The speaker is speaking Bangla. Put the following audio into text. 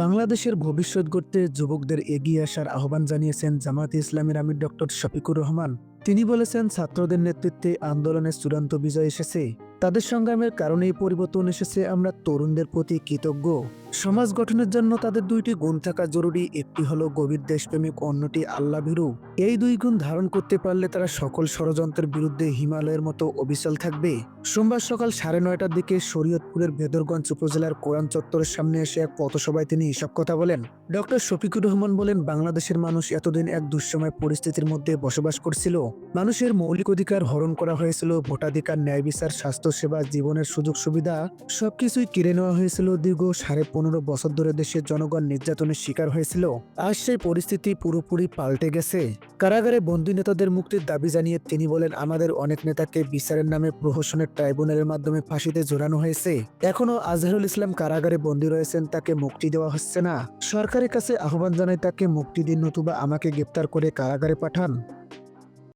বাংলাদেশের ভবিষ্যৎ গড়তে যুবকদের এগিয়ে আসার আহ্বান জানিয়েছেন জামায়াতে ইসলামীর আমির ডক্টর শফিকুর রহমান। তিনি বলেছেন, ছাত্রদের নেতৃত্বে আন্দোলনের চূড়ান্ত বিজয় এসেছে। তাদের সংগ্রামের কারণেই পরিবর্তন এসেছে। আমরা তরুণদের প্রতি কৃতজ্ঞ। সমাজ গঠনের জন্য তাদের দুইটি গুণ থাকা জরুরি। একটি হলো গভীর দেশপ্রেমিক, অন্যটি আল্লাভীরু। এই দুই গুণ ধারণ করতে পারলে তারা সকল ষড়যন্ত্রের বিরুদ্ধে হিমালয়ের মতো অবিচল থাকবে। সোমবার সকাল 9:30টার দিকে শরীয়তপুরের ভেদরগঞ্জ উপজেলার কোরআন চত্বরের সামনে এসে এক পথসভায় তিনি এসব কথা বলেন। ডক্টর শফিকুর রহমান বলেন, বাংলাদেশের মানুষ এতদিন এক দুঃসময় পরিস্থিতির মধ্যে বসবাস করছিল। মানুষের মৌলিক অধিকার হরণ করা হয়েছিল। ভোটাধিকার, ন্যায় বিচার, স্বাস্থ্যসেবা, জীবনের সুযোগ সুবিধা সবকিছুই কেড়ে নেওয়া হয়েছিল। দীর্ঘ 15.5 বছর ধরে দেশের জনগণ নির্যাতনের শিকার হয়েছিল। আজ সেই পরিস্থিতি পুরোপুরি পাল্টে গেছে। কারাগারে বন্দী নেতাদের মুক্তির দাবি জানিয়ে তিনি বলেন, আমাদের অনেক নেতাকে বিচারের নামে প্রহসনের ট্রাইব্যুনালের মাধ্যমে ফাঁসিতে ঝোলানো হয়েছে। এখনো আজহারুল ইসলাম কারাগারে বন্দী রয়েছেন, তাকে মুক্তি দেওয়া হচ্ছে না। সরকারের কাছে আহ্বান জানাই, তাকে মুক্তি দিন, নতুবা আমাকে গ্রেপ্তার করে কারাগারে পাঠান।